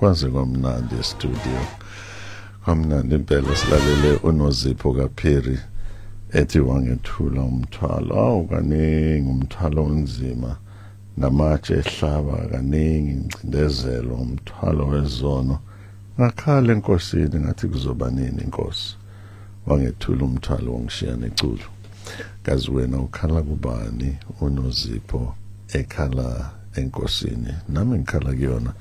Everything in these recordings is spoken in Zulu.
kwaze kwamnandi e-studio. Kwamnandi impela silalele uNozipho kaPhiri ethi wangethula umthwalo kaningi umthwalo onzima namatshe ehlaba kaningi incindezelo umthwalo wezono ngakhala enkosini ngathi kuzoba nini inkosi wangethula umthwalo wangishiya neculo kazi wena ukhala kubani uNozipho ekhala enkosini nami ngikhala kuyona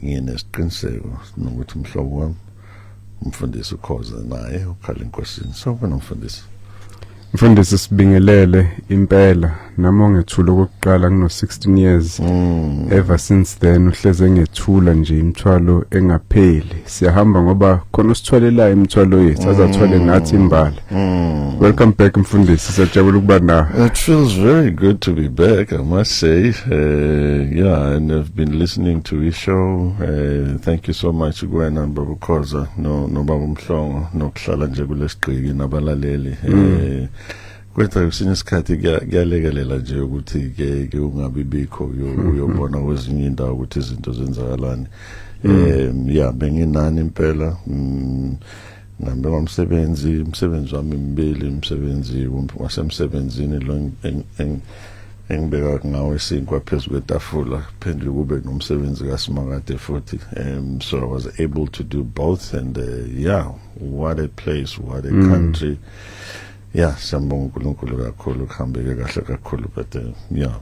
nginesiqiniseko nokuthi umhlobo wami umfundisi ukhoza naye ukhala enkosini sawubona mfundisi sibingelele impela nami ngethula okokuqala kuno 16 years ever since then uhleze ngethula nje imthwalo engapheli siyahamba ngoba khona usithwalelayo imthwalo yethu azathwale nathi imbala welcome back mfundisi siyajabula ukuba nawe. It feels very good to be back, I must say. Yeah, and I've been listening to his show. Thank you so much Gwena Baba Khoza no Baba Mhlongo nokuhlala nje kulesigqiki nabalaleli. Kwetha usini isikhathi kuyalekelela nje ukuthi ke ungabibikho uyobona kwezinye indawo ukuthi izinto zenzakalani. Yeah, benginani impela. Ngambe umsebenzi wami imbili umsebenzi wasemsebenzini lo engibeka ngawe sinkwa phezulu kwetafula phendule kube nomsebenzi kaSimakade futhi. So I was able to do both and yeah, what a place, what a country. Yeah, siyambonga uNkulunkulu kakhulu kuhambeke kahle kakhulu but yeah.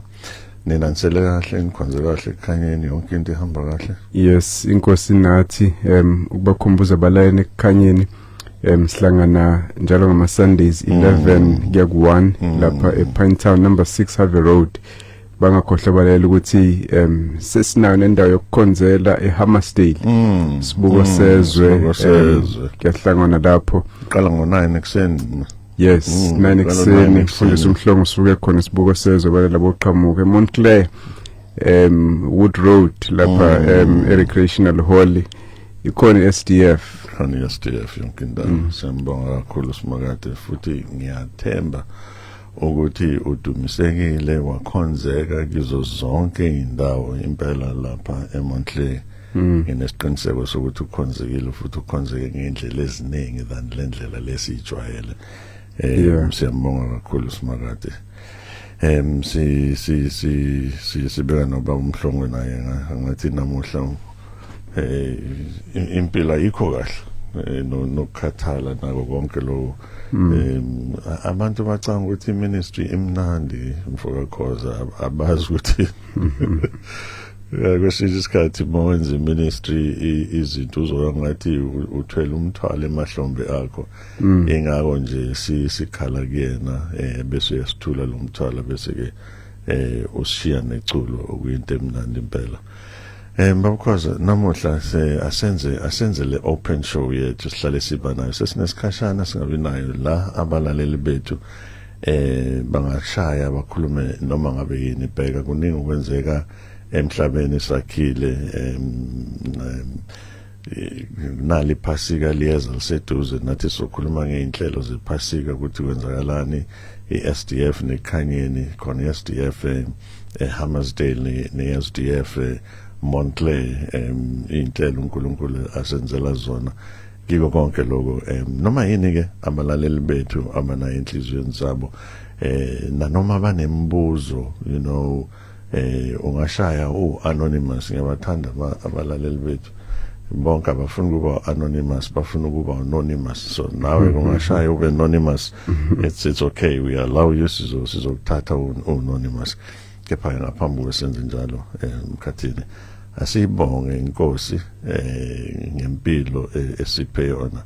Nina nisele kahle nikhonze kahle ekhanyeni yonke into ihamba kahle. Yes, inkosi nathi ukubakhumbuza abalayeni ekhanyeni sihlangana njalo ngama Sundays 11 kuya ku1 lapha ePinetown number 6 Harvey Road. Bangakhohle abalayeli ukuthi sesinayo nendawo yokukhonzela eHammersdale. Sibuko sezwe kuyahlangana lapho. Qala ngo9 ekseni. Yes, 9 ekseni mfundisi umhlongo usuke khona sibuko sezwe balela boqhamuka eMontclair Wood Road lapha recreational hall ikhona SDF. Khona SDF yonke indawo. Siyambonga kakhulu Simakade futhi ngiyathemba ukuthi udumisekile wakhonzeka kizo zonke indawo impela lapha eMontclair. Nginesiqiniseko sokuthi ukhonzekile futhi ukhonzeke ngendlela eziningi than lendlela lesijwayele. Siyambonga kakhulu Simakade. Sibeka noba umhlongo naye ngathi namuhla impilo ayikho kahle nokukhathala nako konke lo abantu bacanga ukuthi ministry imnandi mfoka Khoza abazi ukuthi kwesinye isikhathi mawenza ministry izinto uzongathi uthwele umthwalo emahlombe akho ingako nje sikhala kuyena bese uyasithula lo mthwalo bese ke ushiya neculo okuyinto emnandi impela. Baba Khoza namuhla asenze le open show yethu sihlale siba nayo sesinesikhashana singabi nayo la abalaleli bethu bangashaya bakhulume noma ngabe yini bheka kuningi ukwenzeka emhlabeni sakhile nali phasika liyeza liseduze nathi sokhuluma ngeinhlelo zephasika ukuthi kwenzakalani iSDF nekhanyeni khona iSDF eHammersdale neSDF Montclair inhlelo uNkulunkulu asenzela zona kiko konke lokho noma yini ke abalaleli bethu abana inhliziyweni zabo nanoma banembuzo you know ungashaya anonymous ngiyabathanda abalaleli bethu bonke abafuna ukuba anonymous bafuna ukuba anonymous so nawe ungashaya ube anonymous it's okay we allow you sizokuthatha anonymous kepha ngaphambi kwesenze njalo emkhathini asibonge inkosi ngempilo esiphe yona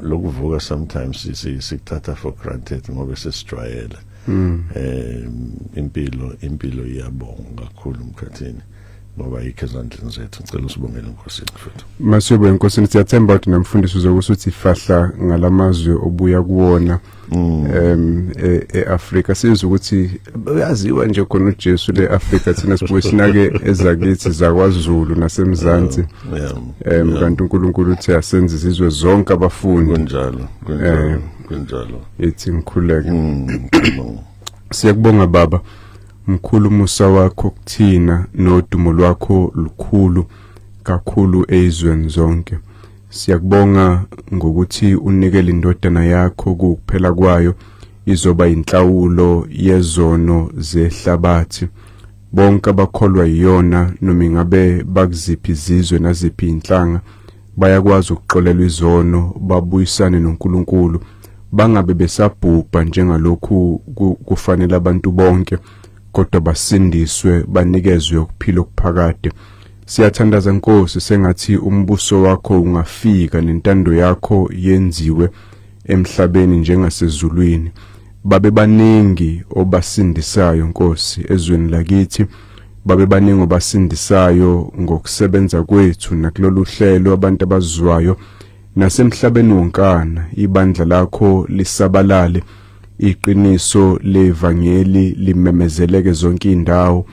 lokuvuka sometimes sikuthatha for granted ngoba sesijwayele impilo iyabonga kakhulu emkhathini ngoba yikho ezandleni zethu ngicela usibongele inkosi mfowethu. Masiyobe inkosi siyathemba ukuthi namfundisi uzokuthi ifahla ngalamazwe obuya kuwona eAfrika sizwe ukuthi uyaziwa nje khona uJesu leAfrika thina sibuye sinake ezakithi zakwaZulu nasemzansi kanti uNkulunkulu uthi asenze izizwe zonke abafundi kunjalo ethi ngikhuleke. Siyakubonga baba mkhulu musa wakho kuthina nodumo lwakho lukhulu kakhulu ezweni zonke. Siyakubonga ngokuthi unikele indodana yakho kuphela kwayo izoba inhlawulo yezono zehlabathi. Bonke abakholwa yiyona noma ingabe bakuziphi izizwe naziphi inhlanga bayakwazi ukuxolelwa izono babuyisane noNkulunkulu bangabe besabhubha njengalokhu kufanele abantu bonke kodwa basindiswe banikezwe ukuphila okuphakade. Siyathandaza Nkosi sengathi umbuso wakho ungafika nentando yakho yenziwe emhlabeni njengasezulwini. Babe baningi obasindisayo Nkosi ezweni lakithi, babe baningi obasindisayo ngokusebenza kwethu nakulolu hlelo abantu abazwayo nasemhlabeni wonkana. Ibandla lakho lisabalale, iqiniso levangeli limemezeleke zonke indawo.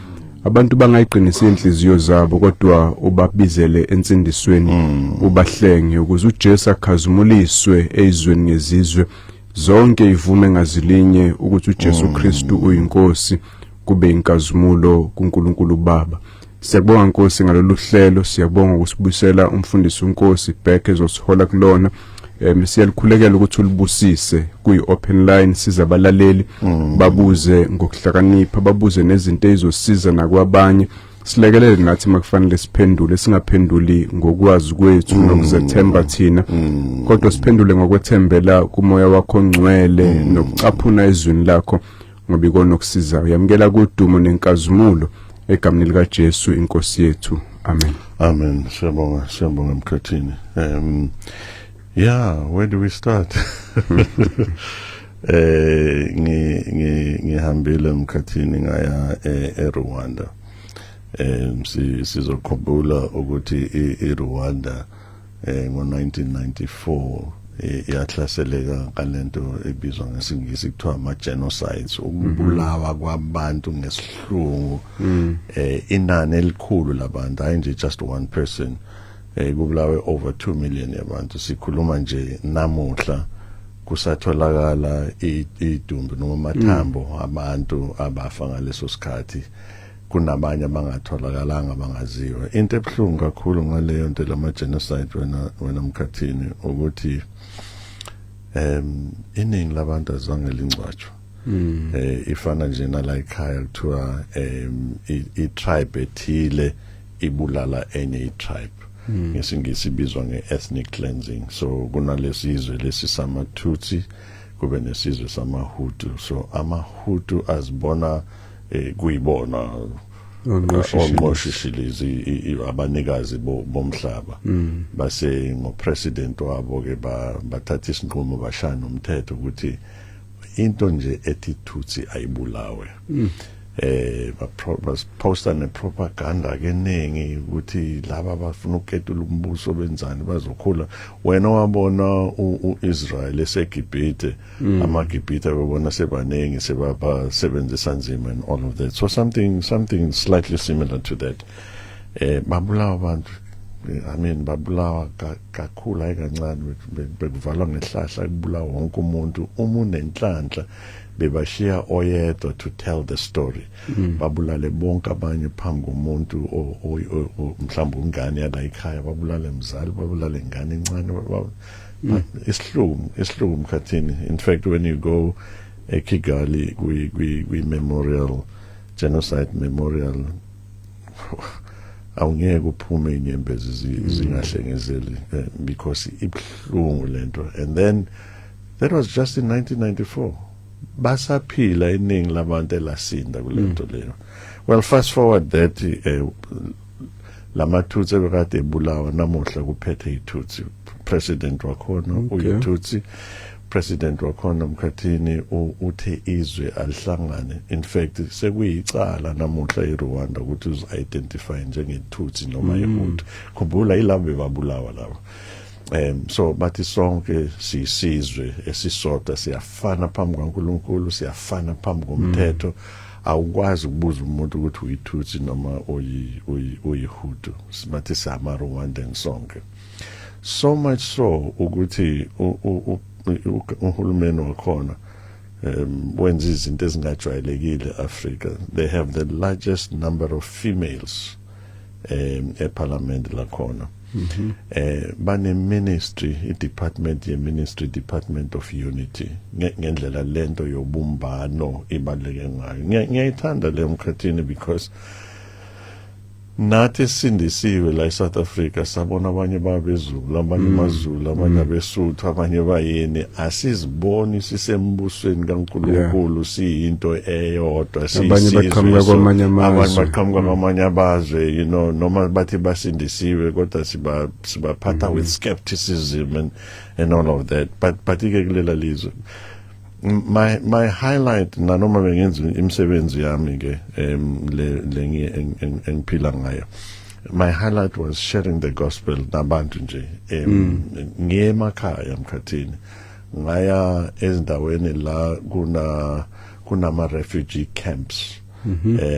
Abantu bangayiqinisa inhliziyo zabo kodwa ubabizele ensindisweni ubahlenge ukuze uJesu akhazumuliswe ezweni ngezizwe zonke ivume ngazilinye ukuthi uJesu Kristu uyinkosi kube inkazimulo kuNkulunkulu Baba. Siyabonga Nkosi ngalolu hlelo, siyabonga ukusibuyisela umfundisi uNkosi back ezosihola kulona. Siyalikhulekela ukuthi ulibusise kuyi-open line sizabalaleli babuze ngokuhlakanipha, babuze nezinto ezosiza nakwabanye. Silekelele nathi makufanele siphendule, singaphenduli ngokwazi kwethu nokuzethemba thina kodwa siphendule ngokwethembela kumoya wakho ongcwele nokucaphuna ezweni lakho ngoba ikona okusizayo. Yamukela kudumo nenkazimulo egameni lika Jesu inkosi yethu. Amen. Amen. Siyabonga Mkhathini. Yeah, where do we start? Ngihambile Mkhathini ngaya eRwanda. Sizokhumbula ukuthi iRwanda ngo-1994 yahlaseleka kalento ebizwa ngesingisi kuthiwa ama-genocides, ukubulawa kwabantu ngesihlungu, inani elikhulu labantu, hayi nje just one person. Kubulawe over 2 million yabantu. Sikhuluma nje namuhla kusatholakala idumbu noma amathambo abantu abafa ngaleso sikhathi, kunabanye abangatholakalanga bangaziwa. Into ebuhlungu kakhulu ngaleyo nto lama-genocide wena Mkhathini ukuthi iningi labantu azange lingcwatshwa. Ifana nje nala ekhaya kuthiwa i-tribe ethile ibulala enye i-tribe. Ngesingisi ibizwa nge-ethnic cleansing. So kunalesizwe lesi sama-Tutsi kube nesizwe sama-Hutu. So ama-Hutu azibona kuyibona onqoshishilizi abanikazi bomhlaba. Base ngopresident wabo ke bathatha isinqumo bashana umthetho ukuthi into nje ethi Tutsi ayibulawe. Posta nepropaganda keningi ukuthi laba bafuna ukuketula umbuso benzani bazokhula. Wena wabona uIsrael eseGibhithe, amaGibhithe bebona sebaningi sebasebenzisa nzima and all of that. So something slightly similar to that. Babulawa abantu, I mean babulawa kakhulu ayikancane, bekuvalwa ngehlahla kubulawa wonke umuntu nenhlanhla bebashiya oyedwa to tell the story. Babulale bonke abanye phambi komuntu mhlawumbe ungane yala ekhaya, babulale mzali, babulale ingane encane. Isihlungu Mkhathini. In fact, when you go Kigali we memorial, genocide memorial, awungeke uphume inyembezi zingahlengezeli because ibhlungu lento. And then that was just in 1994. Basaphila iningi labantu elasinda kulento leyo. Well, fast forward that lama-Tutsi bekade ebulawa namuhla kuphethe iTutsi. President wakhona uyiTutsi. President wakhona Mkhathini uthe izwe alihlangane. In fact sekuyicala namuhla eRwanda ukuthi uzi-identify njengeTutsi noma iHutu. Khumbula ilabo babulawa labo. So bathi sonke sisizwe esisodwa, siyafana phambi kaNkulunkulu, siyafana phambi komthetho. Awukwazi ukubuza umuntu ukuthi uyiTutsi noma uyiHutu. Bathi sama-Rwandan sonke. So much so ukuthi uhulumeni wakhona wenza izinto ezingajwayelekile eAfrika. They have the largest number of females eParliament la khona bane ministry Department of Unity ngendlela lento yobumbano ibaleke ngayo ngiyayithanda le mkhathini because nathi sindisiwe la eSouth Africa sabona abanye babezulu abanye maZulu abanye abesuthu abanye bayeni asiziboni sisembusweni kaNkulunkulu siyinto eyodwa abanye baqhamuka kwamanye amazwe you know noma bathi basindisiwe kodwa sibaphatha with skepticism and all of that but ike kulela lizwe my highlight nanoma bengenza imisebenzi yami ke engiphila ngayo my highlight was sharing the gospel nabantu nje ngiyemakhaya emkhathini ngaya ezindaweni la kunama refugee camps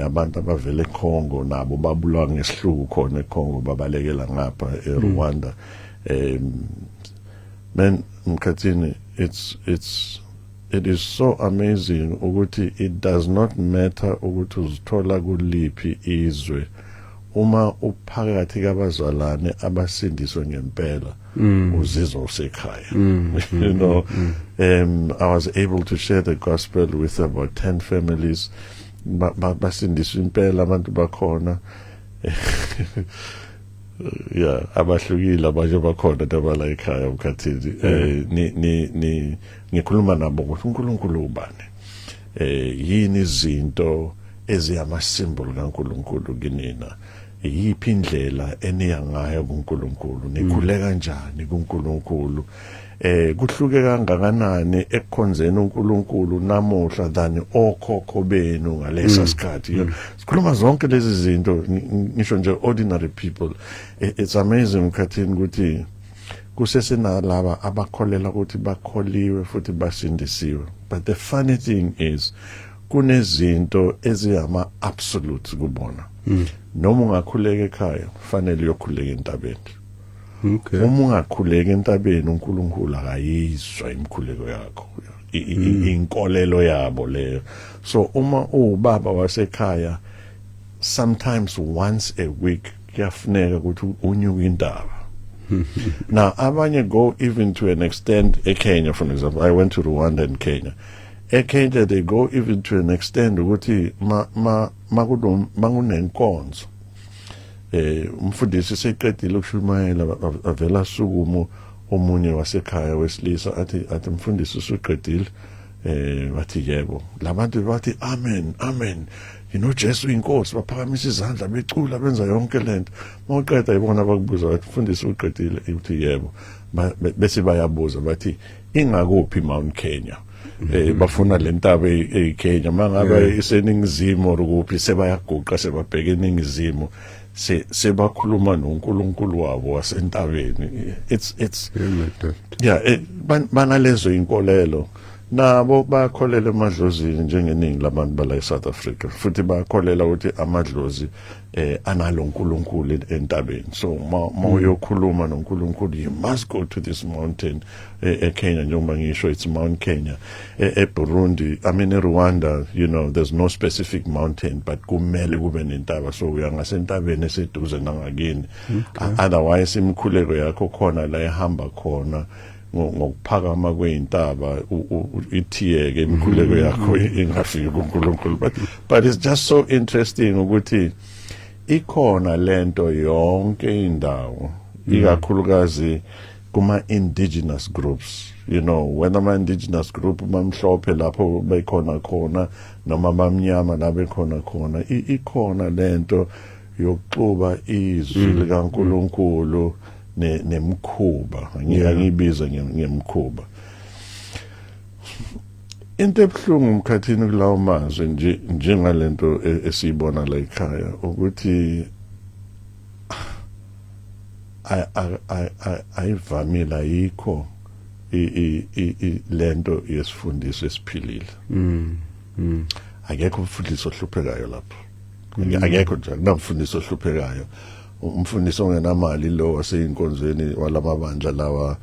abantu abavele eCongo nabo babulawa ngesihluku khona eCongo babalekela ngapha eRwanda man mkhathini it is so amazing ukuthi it does not matter ukuthi uzithola kuliphi izwe uma uphakathi kabazalwane abasindiswe ngempela uzizwa usekhaya you know I was able to share the gospel with about 10 families basindiswe impela abantu bakhona yeah abahlukile abanye bakhona dabala ekhaya umkhathini ni ngikhuluma nabo ukuthi uNkulunkulu ubani yini izinto eziyama symbol kaNkulunkulu kinina yiphi indlela eniya ngayo kuNkulunkulu nikhule kanjani kuNkulunkulu kuhluke kangakanani ekukhonzeni uNkulunkulu namuhla than okhokho benu ngalesa sikhathi sikhuluma zonke lezi zinto ngisho nje ordinary people it's amazing mkhathini ukuthi kusesenalaba abakholela ukuthi bakholiwe futhi basindisiwe but the funny thing is kunezinto eziyama absolutes kubona noma ungakhuleka ekhaya kufanele uyokhuleka entabeni uma ungakhuleka entabeni uNkulunkulu akayizwa imikhuleko yakho inkolelo yabo leyo so uma ubaba wasekhaya sometimes once a week kuyafuneka ukuthi unyuke indaba now abanye go even to an extent eKenya for example I went to Rwanda and Kenya eKenya they go even to an extent ukuthi makunenkonzo umfundisi seqedile ukushumayela avela sukumo omunye wasekhaya wesilisa athi umfundisi usuqedile wathi yebo labantu bathi amen you know Jesu inkosi baphakamisa izandla becula benza yonke lento mawuqeda ibona bakubuza bathi umfundisi uqedile uthi yebo bese bayabuza bathi ingakuphi Mount Kenya bafuna lentaba eKenya mangabe iseningizimu ukuphi sebayaguqa sebabheke eningizimu sebakhuluma noNkulunkulu wabo wasentabeni it's yeah banalezo inkolelo nabo bakholela emadlozini njengeningi labantu bala eSouth Africa futhi bakholela ukuthi amadlozi analo uNkulunkulu entabeni so mawuyokhuluma noNkulunkulu you must go to this mountain eKenya njengoba ngisho it's Mount Kenya eBurundi I mean eRwanda you know there's no specific mountain but kumele kube nentaba so uyangasentabeni eseduze nangakini otherwise imikhuleko yakho khona la ehamba khona ngokuphakama kwezintaba ithiyeke imikhuleko yakho ingafiki kuNkulunkulu but it's just so interesting ukuthi ikhona lento yonke indawo ikakhulukazi kuma indigenous groups you know whether ama indigenous group bamhlophe lapho bekhona khona noma bamnyama la bekhona khona ikhona lento yokuxuba izwi likaNkulunkulu nemkhuba ngiyayibiza ngemkhuba into ebhlungu mkhathini kulawo mazwe njengalento esiyibona la ekhaya ukuthi ayivamile ayikho lento yesifundiso esiphilile akekho umfundisi ohluphekayo lapho akekho nje kunamfundisi ohluphekayo umfundisi ongenamali lo waseyinkonzweni walamabandla lawa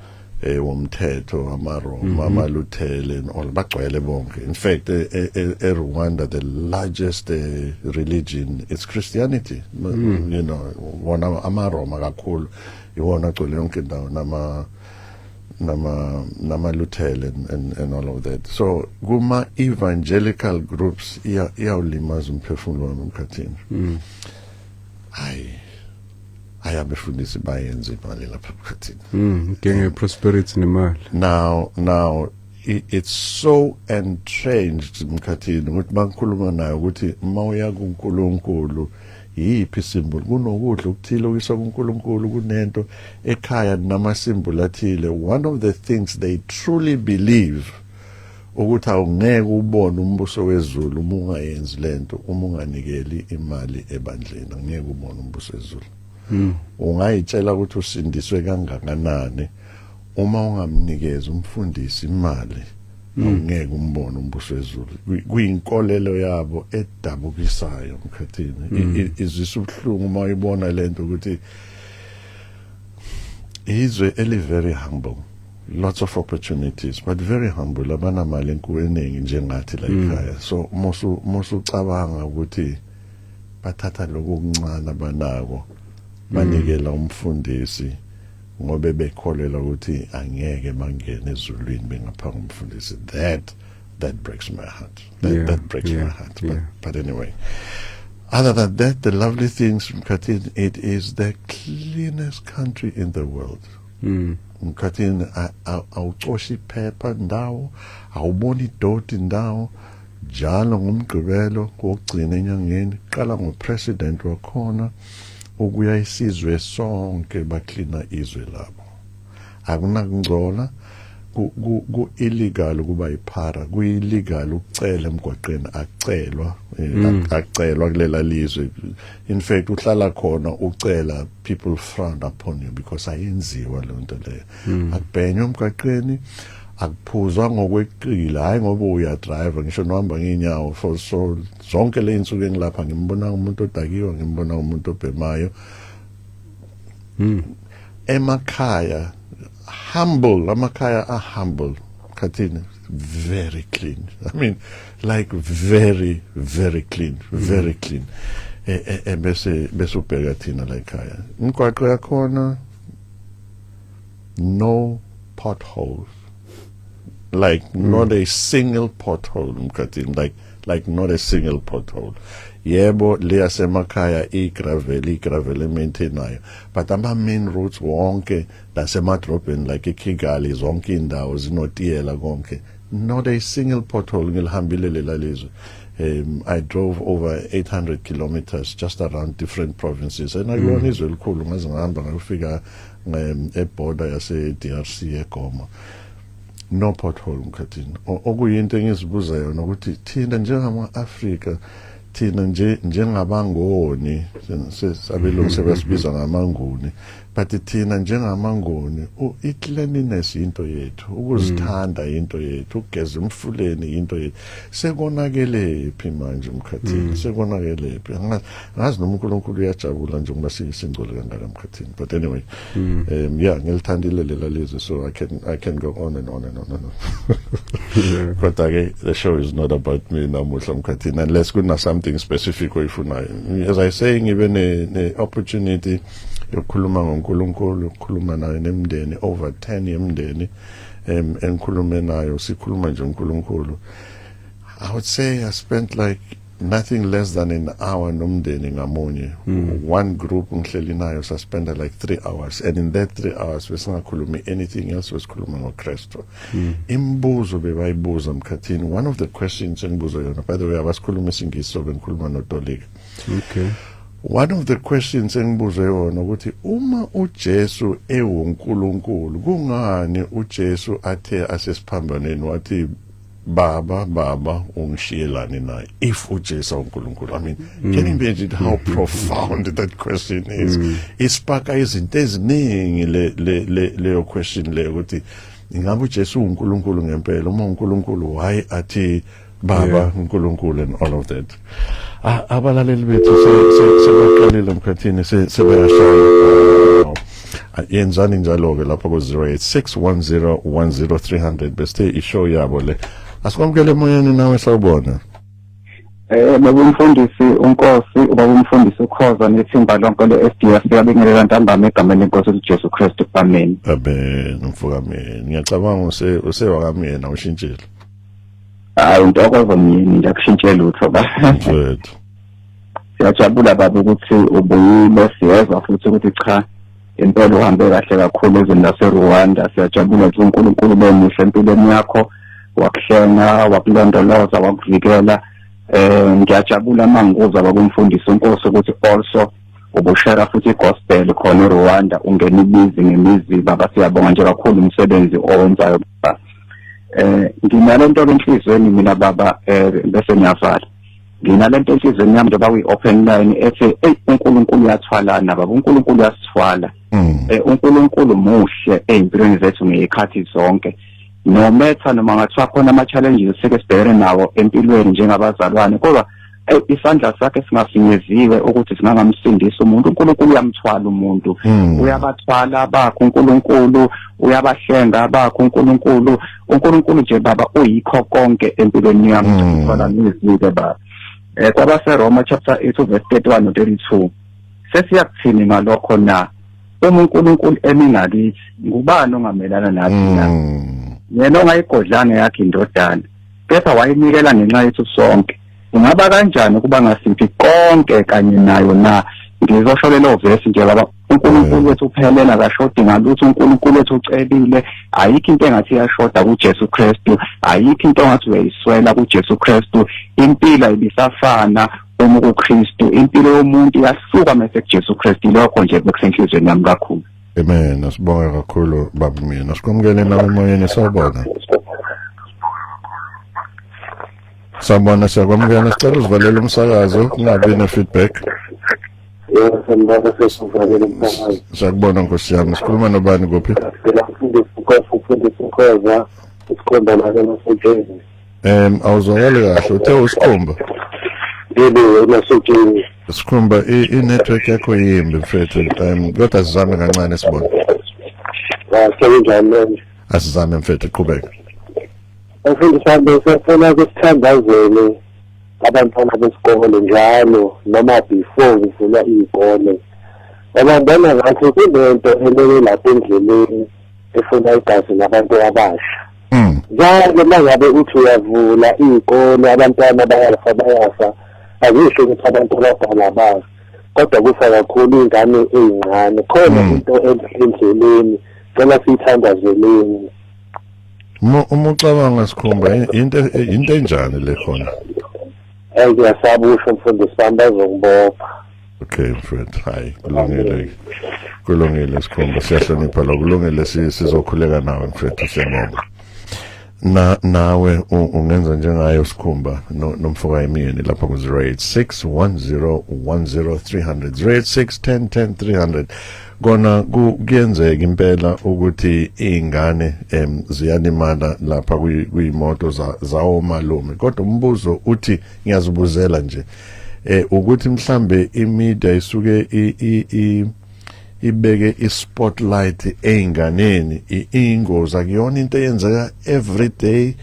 womthetho amaRoma amaLuthele and all bagcwele bonke. In fact Rwanda the largest religion is Christianity. You know, wona amaRoma kakhulu iwona agcwele yonke indawo nama Luthele and all of that. So kuma evangelical groups iyawulimaza umphefumulo wami emkhathini. Ayabefundisi bayenze imali lapha emkhathini. Genge prosperity nemali. Now it's so entrenched emkhathini ukuthi bakhuluma nayo ukuthi mawuya kuNkulunkulu yiphi symbol kunokudla ukuthile okuyiswa kuNkulunkulu kunento ekhaya namasimboli athile. One of the things they truly believe ukuthi awungeke ubone umbuso wezulu uma ungayenzi lento, uma unganikeli imali ebandleni angeke ubone umbuso wezulu. Ungayitshela ukuthi usindiswe kangakanani uma ungamnikeza umfundisi imali ungeke umbone umbuso wezulu. Kuyinkolelo yabo edabukisayo emkhathini. Izisa ubuhlungu uma uyibona lento ukuthi izwe very humble, lots of opportunities but very humble, abanamali enkulu njengathi la ekhaya. So musu cabanga ukuthi bathatha lokuncane abanako banikela umfundisi ngobe bekholela ukuthi angeke bangene ezulwini bengapha umfundisi. That breaks my heart. That breaks my heart. But anyway, other than that, the lovely things Mkhathini, it is the cleanest country in the world. Mkhathini awucoshi iphepha ndawo, awuboni idoti ndawo. Njalo ngomgqibelo kokugcina enyangeni qala ngopresident wakhona ukuya isizwe sonke baklina izwe labo. Akunakungcola ku illegal kuba iphara, ku illegal ukucela emgwaqeni acelwa kulela lizwe. In fact uhlala khona ucela, people frown upon you because ayenziwa le nto leyo. Akubhenywa emgwaqeni, akuphuzwa ngokweqile, hayi ngoba uya drive ngisho nohamba ngenyawo. For so zonke le insuku engilapha ngimbona umuntu odakiwa, ngimbona umuntu obhemayo. Emakhaya humble, amakaya are humble. Khathini very clean. I mean like very clean, very clean. Bese ubheka thina la ekhaya. Umgwaqo yakhona no potholes. Like not a single pothole Mkhathini, like not a single pothole. Yebo leya semakhaya igravel maintainayo, but ama main roads wonke lasemadrobheni like eKigali zonke indawo zinotiyela konke, not a single pothole ngilihambile lela lizwe. I drove over 800 kilometers just around different provinces and ayibona izwe elikhulu ngaze ngihamba ngafika eborder yase DRC eGoma. No pothole Mkhathini. Okuyinto engizibuza yona ukuthi thina njengama Africa, thina njengabangoni sabelungu sebasibiza ngamanguni, but thina njengamangoni i-cleanliness into yethu, ukuzithanda into yethu, ukugeza emfuleni into yethu. Sekonakele phi manje Mkhathini, sekonakele phi? Ngazi noma uNkulunkulu uyajabula nje ngoba singcole kangaka Mkhathini. But anyway, ngilithandile lela lizwe, so I can go on and on and on and on. But again, the show is not about me namuhla Mkhathini, unless kuna something specific oyifunayo. As I saying, even a opportunity yokukhuluma ngoNkulunkulu, yokukhuluma naye nemndeni over 10 yemndeni, enkhulume nayo sikhuluma nje ngoNkulunkulu. I would say I spent like nothing less than an hour nomndeni ngamunye. One group ngihleli nayo spent like 3 hours, and in that 3 hours besingakhulumi anything else, wesikhuluma ngoKristu. Imbuzo bebayibuza Mkhathini, one of the questions engibuzo yona, by the way abasikhuluma isingisi so bengikhuluma noTolika. Okay. One of the questions engibuzo yona ukuthi uma uJesu ewonkulunkulu kungani uJesu athe asesiphambaneni wathi Baba ungishiyelani naye if uJesu uNkulunkulu? I mean, can you imagine how profound that question is? Isipaka izinto eziningi leyo question leyo ukuthi ingabe uJesu uNkulunkulu ngempela, uma uNkulunkulu why athi Baba uNkulunkulu and all of that. Abalaleli bethu sebaqalile Mkhathini sebayashaya. yenzani njalo ke lapha ku 0861010300 bese ishow yabo le asikwamukele emoyeni nawe sawubona. Babumfundisi uNkosi ubabumfundisi uKhoza nethimba lonke le-SDS yabingelela ntambama egameni lenkosi uJesu Kristu amen. Amen mfowami ngiyacabanga usewakamina ushintshile. Hayi intokozo mini ngiyakushintshela utho ba. Mfethu. Siyajabula baba ukuthi ubuyile siyezwa futhi ukuthi cha impela uhambe kahle kakhulu ezweni laseRwanda. Siyajabula ukuthi uNkulunkulu bemuhle empilweni yakho wakuhlenga wakulondoloza wakuvikela. Ngiyajabula mangikuzwa babumfundisi uNkosi ukuthi also ubushara futhi igospel khona eRwanda ungena ibizi ngemizi baba siyabonga nje kakhulu umsebenzi owenzayo baba. Nginalento enhlizweni mina baba bese ngiyavala. Nginalento enhlizweni yami njengoba uyi-open line ethi uNkulunkulu uyathwalana baba uNkulunkulu uyasithwala. uNkulunkulu muhle empilweni zethu ngezikhathi zonke. No matter noma ngathiwa khona ama-challenges esike sibhekene nawo empilweni njengabazalwane kodwa isandla sakhe singafinyeziwe ukuthi singangamsindisa umuntu. uNkulunkulu uyamthwala umuntu uyabathwala abakho uNkulunkulu uyabahlenga abakho uNkulunkulu nje baba uyikho konke empilweni yami ukuthwala nezike baba. KwabaseRoma chapter 8 verse 31 no 32 sesiyakuthini ngalokho na uNkulunkulu emingakithi ngubani ongamelana nathi na yena ongayigodlanga yakhe indodana kepha wayinikela ngenxa yethu sonke. Ungaba kanjani ukuba ngasiphi konke kanye nayo na? Ngizosho lelo verse nje baba uNkulunkulu wethu uphelela kashodi ngalutho. uNkulunkulu wethu ucebile ayikho into engathi iyashoda kuJesu Kristu ayikho into engathi uyayiswela kuJesu Kristu. Impilo ibisafana uma kuKristu impilo yomuntu yasuka mase kuJesu Kristu. Lokho nje bekusenhlizweni yami kakhulu. Amen. Asibonga kakhulu baba mina. Sikwamukele nawe emoyeni sawubona. Sawubona siyakwamukela sicela usivalele umsakazo kungabi ne feedback. Sembona sesivalele umsakazo. Sakubona Nkosi yami. Sikhuluma nobani kuphi? Mfundisi Khoza isikhomba la eMasotsheni. Awuzwakali kahle uthe usikhomba. Yebo eMasotsheni. Sikhomba i-network yakho yimbi mfethu. Kodwa sizame kancane sibona. Sekunjani? Asizame mfethu qhubeka. Mfundisi wami sifuna ukuthandazela abantwana besikole njalo noma before kuvula izikole. Abantwana ngathi kunento elele lapha endleleni efuna igazi nabantu abasha. Njalo mangabe uthi uyavula izikole abantwana bayafa akusho ukuthi abantu abadala bazi kodwa kufa kakhulu ingane ezincane khona into endleleni cela siyithandazeleni. Uma ucabanga Sikhomba into enjani le khona? Ngiyasabusha mfundisi wami bazongibopha. Okay mfethu hayi kulungile Sikhomba siyahlonipha lokulungile sizokhuleka nawe mfethu siyabonga. Nawe ungenza njengayo Sikhumba nomfoka emini lapha ku 0861010300 0861010300 kona kuyenzeka impela ukuthi izingane ziyalimala lapha kuyimoto zawo malume kodwa umbuzo uthi ngiyazibuzela nje ukuthi mhlambe imedia isuke ibeke ispotlight einganeni ingozi akuyona into eyenzeka every day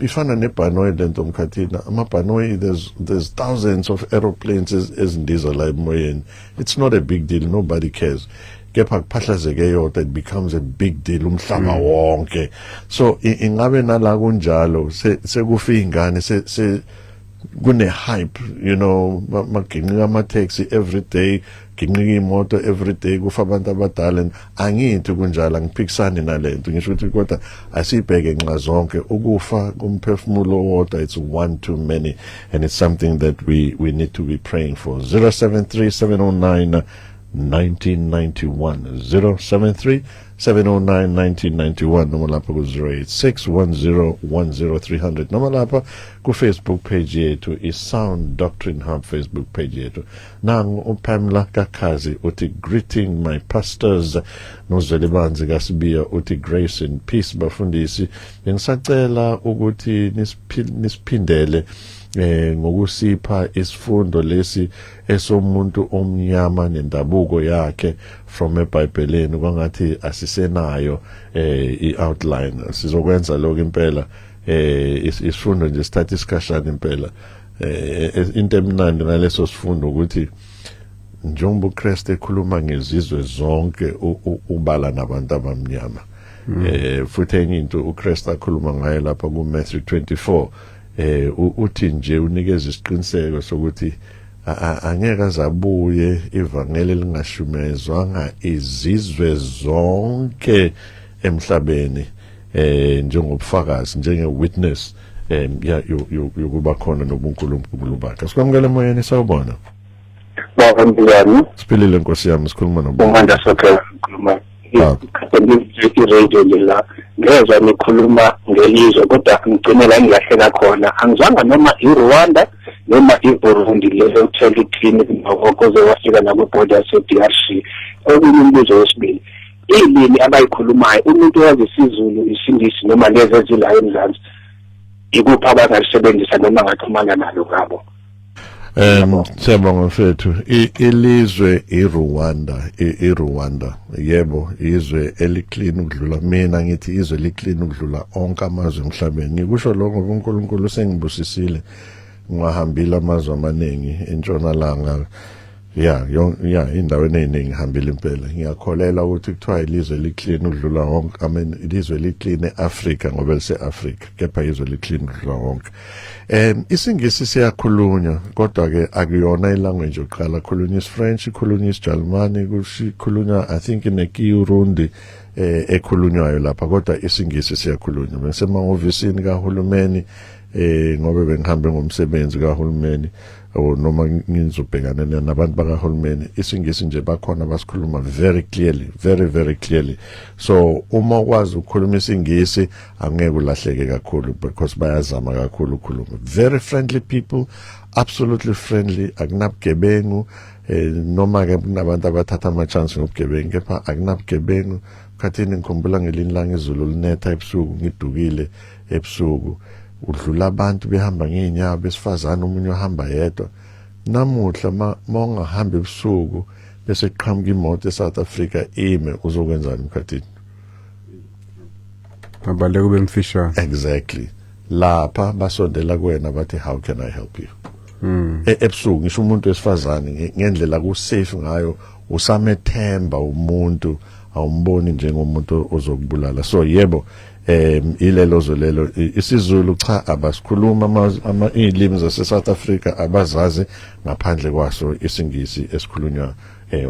ifana nebhanoyi lento mkhathina amabhanoyi there's thousands of aeroplanes ezindiza la emoyeni. It's not a big deal, nobody cares, kepha kuphahlazeke yodwa it becomes a big deal umhlaba wonke. So ingabe nala kunjalo sekufa izingane se kune hype, you know, maginqika ama-taxi every day, ginqika imoto every day, kufa abantu abadala. Angithi kunjalo, angiphikisani nalento. Ngisho ukuthi kodwa asibheke nxa zonke ukufa kumphefumulo wodwa, it's one too many, and it's something that we need to be praying for. 073-709-1991 073-709-1991 noma lapha ku 0861010300 noma lapha ku Facebook page yethu iSound Doctrine Hub Facebook page yethu. Nangu uPamela Kakazi uthi greeting my pastors, noZweli Banzi kaSibiya uthi grace and peace bafundisi. Ngisacela ukuthi nisiphindele ngokusipha isifundo lesi esomuntu omnyama nendabuko yakhe from eBhayibhelini kwangathi asisenayo i-outline. Sizokwenza lokho impela isifundo nje sithatha isikashana impela. Into emnandi ngaleso sifundo ukuthi njengoba uKristu ekhuluma ngezizwe zonke ubala nabantu abamnyama. Futhi enye into uKristu akhuluma ngayo lapha kuMatthew 24 uthi nje unikeza isiqiniseko sokuthi angeke azabuye ivangeli lingashumezwanga izizwe zonke emhlabeni njengobufakazi njenge-witness yokuba khona nobunkulunkulu bakhe. Sikwamukele emoyeni sawubona. Bawambiyani. Siphilile Nkosi yami sikhuluma nomuntu. Unganda sokhela ukukhuluma. Radio la ngezwe nikhuluma ngelizwe kodwa ngigcine la ngiyahlela khona angizanga noma iRwanda noma iBurundi leyo uthola iklini ngokuze wafika nakuborder yaseDRC. Okunye umbuzo wesibili ilimi abayikhulumayo umuntu owazi isiZulu isingisi noma lezi ezilayo eMzansi ikuphi abangalisebenzisa noma ngaxhumana nalo ngabo. Siyabonga mfethu ilizwe iRwanda yebo izwe eliclean ukudlula mina ngithi izwe eliclean ukudlula onke amazwe emhlabeni. Ngikusho lokho ngoba uNkulunkulu sengibusisile ngahambile amazwe amaningi entshonalanga indaweni eziningi ngihambile impela. Ngiyakholela ukuthi kuthiwa ilizwe eliclean ukudlula wonke ilizwe eliclean eAfrika ngoba liseAfrika kepha izwe eliclean ukudlula wonke. Isingisi siyakhulunywa kodwa ke akuyona ilanguage yokuqala. Khulunywa isiFrench, khulunywa isiJalimani, kukhulunywa I think neKirundi ekhulunywayo lapha kodwa isingisi siyakhulunywa. Ngisemahhovisini kahulumeni ngoba bengihambe ngomsebenzi kahulumeni noma ngizobhekana nabantu bakahulumeni isingisi nje bakhona basikhuluma very clearly, very clearly. So uma ukwazi ukukhuluma isingisi angeke ulahleke kakhulu because bayazama kakhulu ukukhuluma. Very friendly people, absolutely friendly, akunabugebengu noma ke kunabantu abathatha ama chance ngobugebengu kepha akunabugebengu. Khathini ngikhumbula ngelinye ilanga izulu linetha ebusuku ngidukile ebusuku udlula abantu behamba ngeenyawo besifazana umunye ohamba yedwa. Namuhla mawungahamba ebusuku bese qhamuka imoto eSouth Africa ime uzokwenzani mkhathini? Abaleke kube mfishane. Exactly. Lapha basondela kuwena bathi how can I help you? Ebusuku ngisho umuntu wesifazane ngendlela ku safe ngayo usamethemba umuntu awumboni njengomuntu ozokubulala. So yebo ilelo zolelo isiZulu cha abasikhuluma izilimi zaseSouth Africa abazazi ngaphandle kwaso isingisi esikhulunywa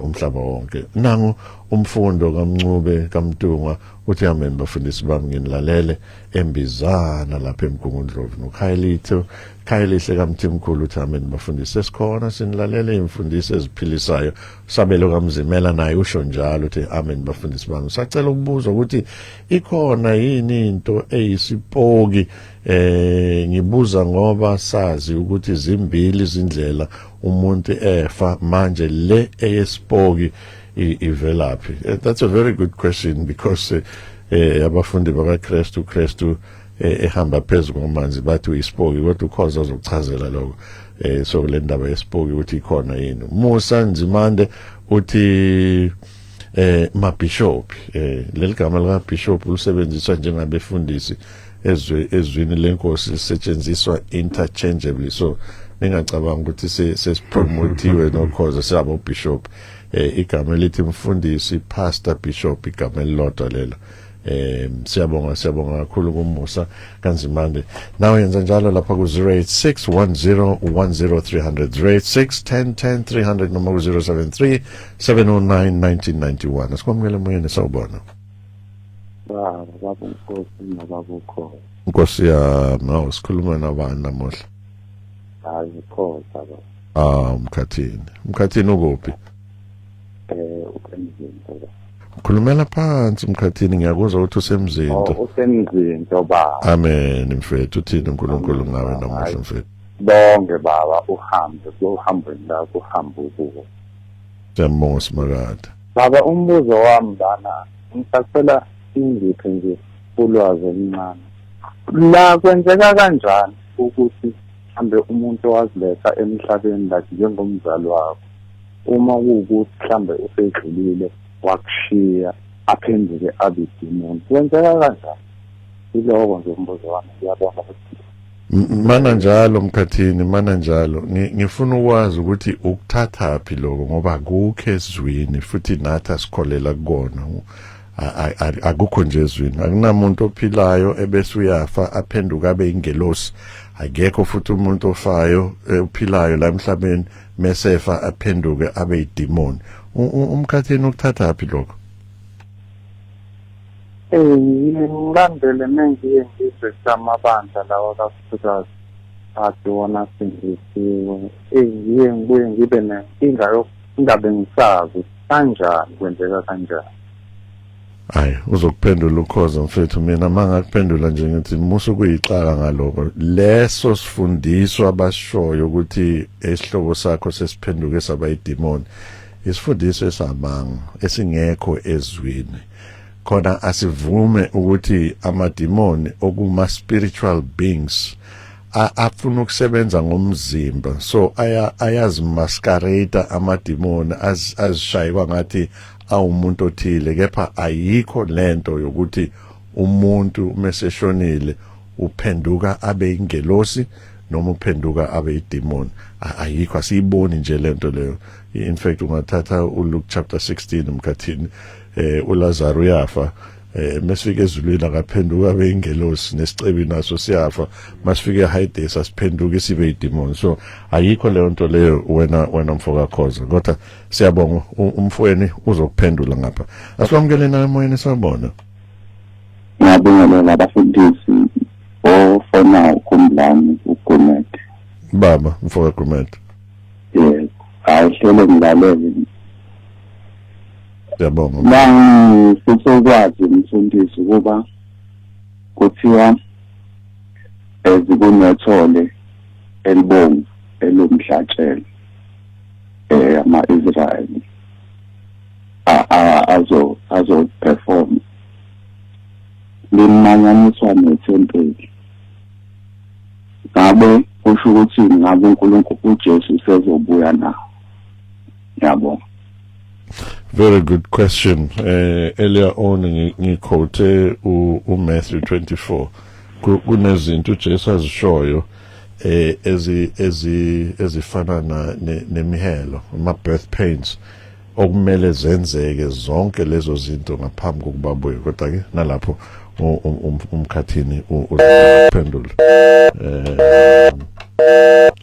umhlaba wonke. Nangu umfundo kaMncube kaMtungwa uthi amen bafundisi bami nginilalele embizana lapha eMgungundlovu noKhayelitho Khayelihle kaMthimkhulu uthi amen bafundisi esikhona sinilalele imfundiso eziphilisayo. Sabelo kaMzimela naye usho njalo uthi amen bafundisi bami. Sacela ukubuza ukuthi ikhona yini into eyisipoki ngibuza ngoba sazi ukuthi zimbili izindlela umuntu efa manje le eyesipoki ivelaphi. That's a very good question because abafundi bakaKristu ehamba phezulu ngomanzi bathi uyisipoki kodwa ukhoza uzochazela lokho so le ndaba yesipoki ukuthi ikhona yini. Musa Nzimande uthi mabishop leli gama lika bishop ulisebenziswa njengabefundisi ezwini lenkosi lisetshenziswa interchangeably. So ningacabanga ukuthi sesipromotiwe nokhoza sabo bishop igama elithi mfundisi pastor bishop igama elilodwa lelo. Siyabonga kakhulu kuMusa kaNzimande. Nawe yenza njalo lapha ku 0861010300 0861010300 noma ku 0737091991. Asikwamukele moyeni sawubona. Baba Nkosi nababukho. Nkosi yami sikhuluma nabani namuhla? Ngikhoza baba. Mkhathini ukuphi? Usemzinto. Khulumela phansi Mkhathini ngiyakuzwa ukuthi usemzinto. Usemzinto baba. Amen mfethu uthini uNkulunkulu ngawe namuhla mfethu? Bonke baba uhambe la kuhamba ukuwo. Siyabonga simakade. Baba umbuzo wami lana ngisacela ingiphe nje ulwazi oluncane. La kwenzeka kanjani ukuthi mhlambe umuntu owaziletha emhlabeni like njengomzali wakho uma kuwukuthi mhlambe usedlulile wakushiya aphenduke abe idemon kwenzeka kanjani? Iloko nje umbuzo wami. Ngiyabonga ukuthi mana njalo Mkhathini, mana njalo ngifuna ukwazi ukuthi ukuthatha phi lokho ngoba kukho ezwini futhi nathi asikholela kukona. Akukho nje ezwini, akunamuntu ophilayo ebese uyafa aphenduka abe ingelosi. Akekho futhi umuntu ofayo ophilayo la emhlabeni mesefa aphenduke abe idemon. Umkhathini ukuthatha phi lokho? Ngilandele mengiye ngizwe samabandla lawa kaSukazi athi wona singisiwe. Ngibuye ngibe nenkinga yokungabe ngisazi kanjani kwenzeka kanjani. Hayi, uzokuphendula ukhoza mfethu. Mina mangakuphendula nje ngithi musu kuyixaka ngaloko. Leso sifundiswa abashoyo ukuthi esihloko sakho sesiphenduke saba idemon. Isifundiso esamanga esingekho ezwini. Khona asivume ukuthi amademoni okuma spiritual beings afuna ukusebenza ngomzimba, so ayazimasquerade amademoni azishaywa ngathi awumuntu othile, kepha ayikho lento yokuthi umuntu meseshonile uphenduka abe ingelosi noma uphenduka abe idemon. Ayikho, asiyiboni nje lento leyo. In fact ungathatha uLuke chapter 16 Mkhathini, uLazaro yafa, mesifike ezulwini akaphenduka abe ingelosi, nesicebi naso siyafa, masifike eHades asiphenduke sibe idemon. So ayikho leyo nto leyo wena mfoka Khoza, kodwa siyabonga umfweni uzokuphendula ngapha. Asikwamukele na emoyeni sabona. Ngiyabonga abafundisi ofuna ukumlami uGumet. Baba mfoka Gumet. Yes, ayihlele ngilalele. Siyabonga. Sisokwazi umfundisi kuba kuthiwa ezikunethole elibomvu elomhlatshelo ama-Israyeli azo perform limanyaniswa nethempeli. Ngabe kusho ukuthi ngabe uNkulunkulu uJesu sezobuya nawo. Yabo. Very good question. Earlier on ngiquote uMatthew 24. Kunezinto uJesu azishoyo ezifana nemihelo, ama-birth pains okumele zenzeke zonke lezo zinto ngaphambi kokuba abuye. Kodwa ke nalapho umkhathini uzophendula.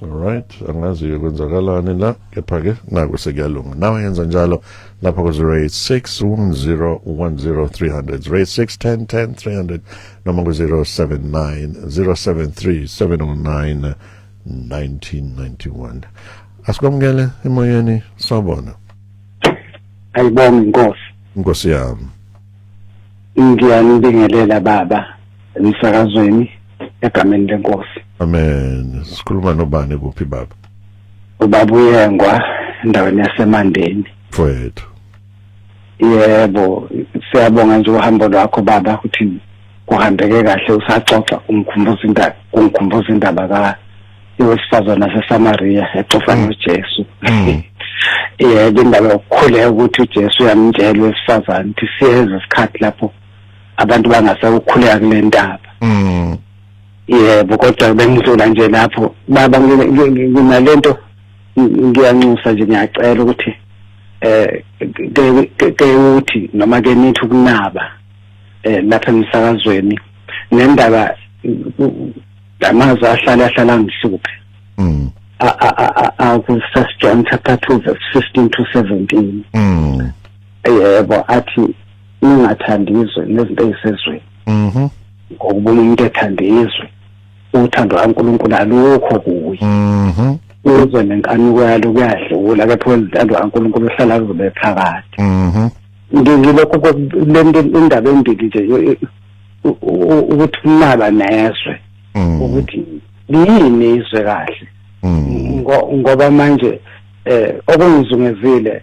Alright, angazi kwenzakalani la, kepha ke naku sekuyalunga. Nawe yenza njalo lapha ku 08610103000, 08610103000, noma ku 0790737091991. Asikwamukele emoyeni sabona. Ayibonga Nkosi. Nkosi yami. Ngiyanibingelela baba emsakazweni egameni leNkosi. Amen. Sikhuluma nobani kuphi baba? Ubaba uYengwa endaweni yaseMandeni. Mfowethu. Yebo, siyabonga nje uhambo lwakho baba ukuthi kuhambeke kahle, usaxoxa ungikhumbuza indaba ka yowesifazana waseSamaria exoxa noJesu. Yebo, indaba yokukhuleka ukuthi uJesu uyamtshela wesifazana ukuthi siyeza isikhathi lapho abantu bangasekukhuleka kule ndaba. Yebo, kodwa bengidlula nje lapho baba nginalento ngiyanxusa nje, ngiyacela ukuthi ke uthi noma ke nithi ukunaba lapha emsakazweni nendaba amazwi ahlala ngihluphe. Ku 1 John chapter 2 verse 15 to 17. Yebo, athi ningathandizwe nezinto ezisezweni. Ngokubona umuntu ethanda izwe, uthando kaNkulunkulu alukho kuye. Uzwe nenkanuko yalo kuyadlula, kepha uthando kaNkulunkulu uhlala kuzobe phakathi. Ngilokho lento indaba embili nje ukuthi unaba nezwe, ukuthi yini izwe kahle. Ngoba manje okungizungezile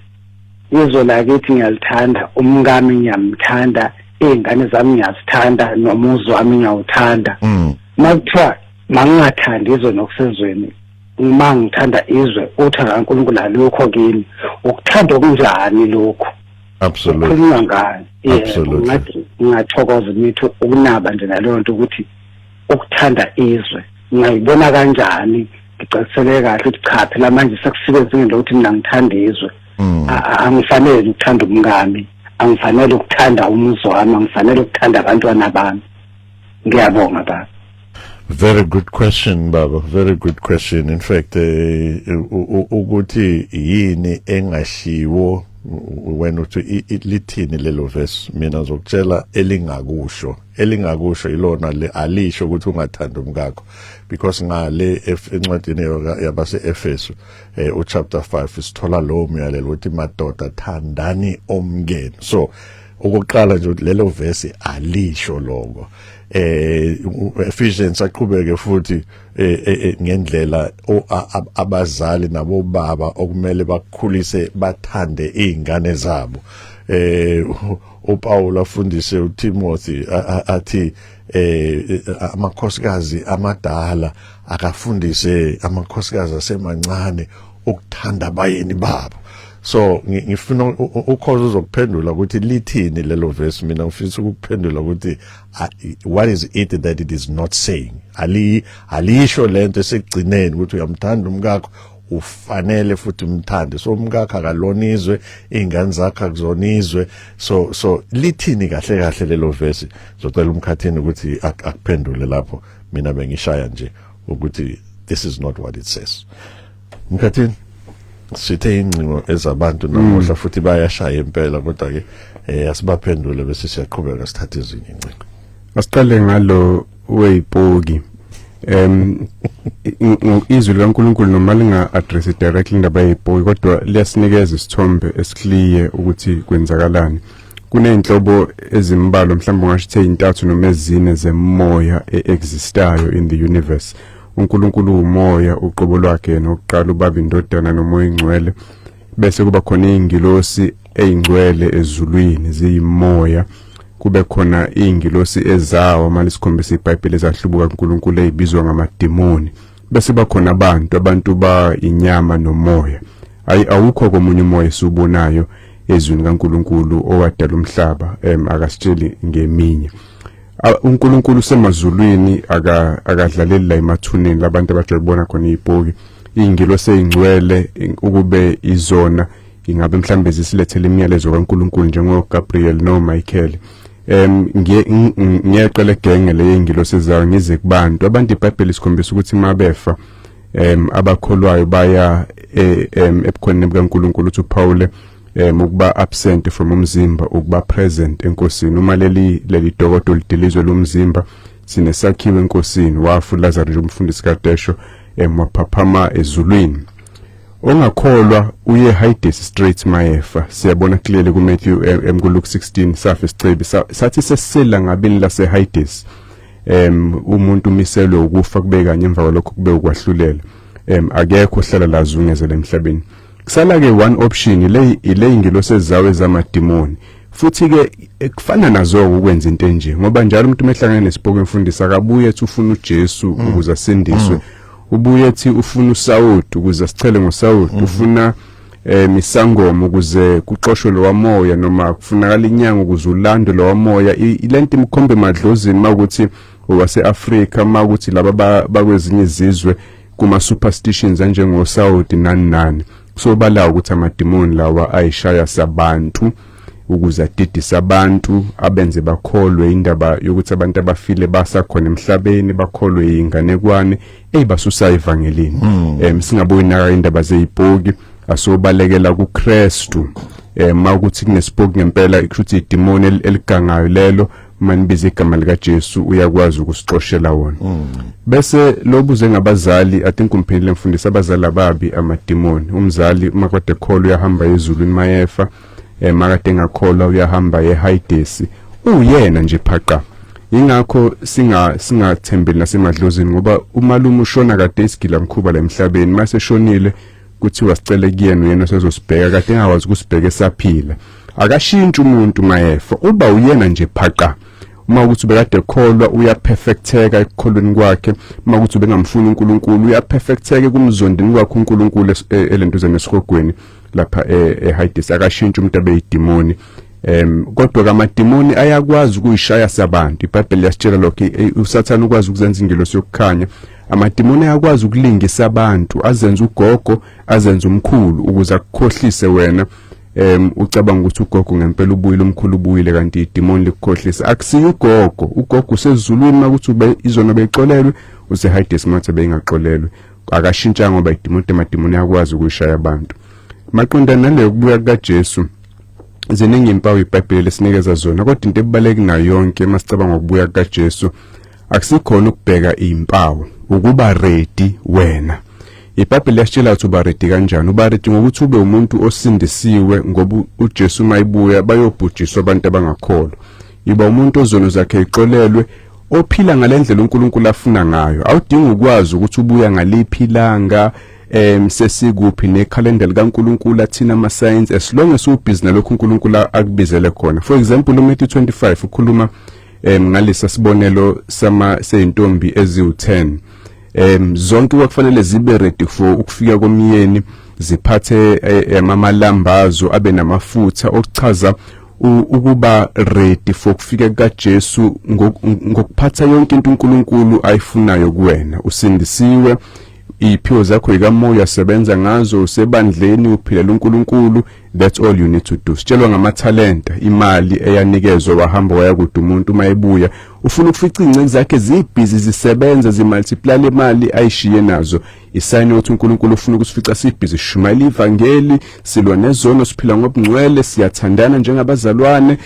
izwe lakithi ngiyalithanda, umngami ngiyamthanda, izingane zami ngiyazithanda, nomuzi wami ngiyawuthanda. Makuthiwa mangingathandi izwe nokusezweni uma ngithanda izwe uthanda kaNkulunkulu alukho kimi ukuthanda okunjani lokho absolutely ukukhuluma ngani absolutely ngingathokoza mithi ukunaba nje naleyo nto ukuthi ukuthanda izwe ngiyibona kanjani ngicacisele kahle ukuthi cha phela manje sekusebenzile ukuthi mina ngithanda izwe angifanele ukuthanda umngami angifanele ukuthanda umuzi wami angifanele ukuthanda abantwana bami ngiyabonga baba. Very good question, Baba. Very good question. In fact, ukuthi yini engashiwo wena uthi lithini lelo verse mina ngizokutshela elingakusho ilona le alisho ukuthi ungathanda umkakho because ngale encwadini yabase Efeso chapter 5 sithola lo myalelo ukuthi madoda thandani omngeni. So ukuqala nje lelo verse alisho lokho. Ephesians aqhubeke futhi ngendlela abazali nabo baba okumele bakukhulise bathande izingane zabo. uPaul afundise uTimothy athi amakhosikazi amadala akafundise amakhosikazi asemancane ukuthanda abayeni babo. So ngifuna ukhoza uzokuphendula ukuthi lithini lelo verse mina ngifisa ukuphendula ukuthi what is it that it is not saying. Alisho lento esigcineni ukuthi uyamthanda umkakho ufanele futhi umthande. So umkakho akalonizwe izingane zakhe akuzonizwe. So lithini kahle lelo verse. Zocela umkhathini ukuthi akuphendule lapho mina bengishaya nje ukuthi this is not what it says. Mkhathini sithe ingcingo ezabantu namuhla futhi bayashaya impela kodwa ke asibaphendule bese siyaqhubeka sithathe ezinye ingcingo. Asiqale ngalo weyipoki. Izwi likaNkulunkulu noma linga address directly indaba yeyipoki kodwa liyasinikeza isithombe esikliye ukuthi kwenzakalani. Kuneyinhlobo ezimbalwa mhlawumbe ungasho intathu noma ezine zemoya existayo in the universe. uNkulunkulu umoya uqobo lwakhe nokuqala ubaba indodana nomoya ingcwele bese kuba khona ingilosi eyingcwele ezulwini ziyimoya kube khona ingilosi ezawo manje sikhombisa iBhayibheli ezahlubuka uNkulunkulu ezibizwa ngamademoni bese bakhona abantu ba inyama nomoya awukho komunye umoya esiubonayo ezweni kaNkulunkulu owadala umhlaba akasitsheli ngeminye. uNkulunkulu semazulwini akadlaleli la emathuneni labantu abajolibona khona izipoki ingilosi eyingcwele ukube izona ingabe mhlambe zisilethele imiyalezo kaNkulunkulu njengoGabriel noMichael. Ngiyeqela genge le ingilosi ezayo ngize kubantu abantu iBhayibheli sikhombisa ukuthi mabefa abakholwayo baya ebukhoneni bukaNkulunkulu uthi uPaul ukuba absent from umzimba ukuba present enkosini. Uma leli dokodo lidilizwe lomzimba sinesakhiwe enkosini wafu Lazarus umfundisi kaDesho waphaphama ezulwini. Ongakholwa uye Hades straight mayefa. Siyabona clearly ku Matthew Luke 16 safi isicebi sathi sesela ngabini lase Hades. Umuntu umiselwe ukufa kube kanye emva kwalokho kube ukwahlulela. Akekho hlala lazungezela emhlabeni. Kusala ke one option ile ingilosi ezawe zamademoni. Futhi ke kufana nazo ukwenza into enje ngoba njalo umuntu mehlangene nesipoke emfundisa akabuye ethi ufuna uJesu ukuze asindiswe. Ubuye ethi ufuna uSawuli ukuze asichele ngoSawuli, ufuna misangoma ukuze kuxoshwe lo wamoya noma kufunakala inyanga ukuze ulandwe lo wamoya. Ilento imkhombe madlozini makuthi owase-Afrika makuthi laba bakwezinye izizwe kuma superstitions anjengoSawuli nani. So bala ukuthi amademoni lawa ayishaya sabantu ukuze adidisa abantu abenze bakholwe indaba yokuthi abantu abafile basakhona emhlabeni bakholwe inganekwane ebasusa evangelini. Singabuyi naka indaba zezipoki asobalekela kuKristu. Makuthi kunesipoki ngempela ikuthi idemoni eligangayo lelo manibiza igama lika Jesu uyakwazi ukusixoshela wona. Bese lobuze ngabazali I think umphendule mfundisi abazali ababi amademoni. Umzali makade kholo uyahamba ezulwini mayefa makade ngakholwa uyahamba eHades. Uyena nje phaqa. Ingakho singathembeli nasemadlozini ngoba umalume ushona kade isigila mkhuba la emhlabeni mase shonile kuthi wasicele kuyena uyena sezosibheka kade engakwazi ukusibheka esaphila. Akashintsha umuntu mayefa uba uyena nje phaqa. mawukuthi bekade ekholwa uyaperfecteka ekukholweni kwakhe, mawukuthi bengamfuni uNkulunkulu uyaperfecteka kumzondini kwakhe uNkulunkulu elentuzeni esihogweni lapha eHades. Akashintsha umuntu abeyidimoni. Kodwa kamadimoni ayakwazi ukuyishaya sabantu. iBhayibheli yasitshela lokho, uSathane ukwazi ukuzenza ingelosi yokukhanya. Amadimoni ayakwazi ukulingisa abantu, azenza ugogo, azenza umkhulu ukuze akukhohlise wena. Ucabanga ukuthi ugogo ngempela ubuyile, umkhulu ubuyile, kanti idimoni likukhohlisa. Akusiyo ugogo. Ugogo usezulwini makuthi izona beyixolelwe, useHades mathe beyingaxolelwe. Akashintsha ngoba amadimoni ayakwazi ukuyishaya abantu. Maqondana naleyo kubuya kukaJesu, ziningi impawu iBhayibheli esinikeza zona, kodwa into ebaleki nayo yonke masicabanga ngokubuya kukaJesu akusikhona ukubheka impawu, ukuba ready wena. iBhayibheli yasitshela ukuthi uba ready kanjani. Uba ready ngokuthi ube umuntu osindisiwe, ngoba uJesu mayibuya bayobhujiswa abantu abangakholwa. Iba umuntu ozono zakhe ixolelwe, ophila ngalendlela uNkulunkulu afuna ngayo. Awudingi ukwazi ukuthi ubuya ngaliphi ilanga, sesikuphi nekhalenda likaNkulunkulu athina ama-science, as long as ubhizi nalokho uNkulunkulu akubizele khona. For example, uMatthew 25 ukhuluma ngalesa sibonelo seyintombi eziwu-10. Zonke kwakufanele zibe ready for ukufika komyeni, ziphathe amalambazo abe namafutha okuchaza ukuba ready for ukufika kukaJesu ngokuphatha yonke into uNkulunkulu ayifunayo kuwena. Usindisiwe, iphiwo zakho ikamoya sebenza ngazo, usebandleni uphilela uNkulunkulu. That's all you need to do. Sitshelwa ngamathalenta, imali eyanikezwe wahamba wayakude umuntu mayebuya, ufuna ukufica ingceki zakhe zibhizi zisebenza, zimultiply le mali ayishiye nazo. Isayini ukuthi uNkulunkulu ufuna ukusifica sibhizi shumayela ivangeli, silwa nezono, siphila ngobungcwele, siyathandana njengabazalwane.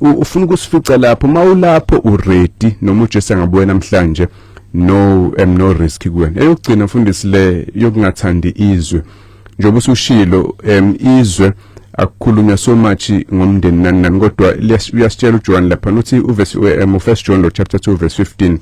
Ufuna ukusifica lapho, mawulapho uready, noma uJesu angabuya namhlanje no risk kuwena. Eyokugcina mfundisi le yokungathandi izwe, njengoba usushilo izwe akukhulunywa so much ngomndeni nani, kodwa uyasitshela uJohn lapha nothi uverse 1 John chapter 2 verse 15,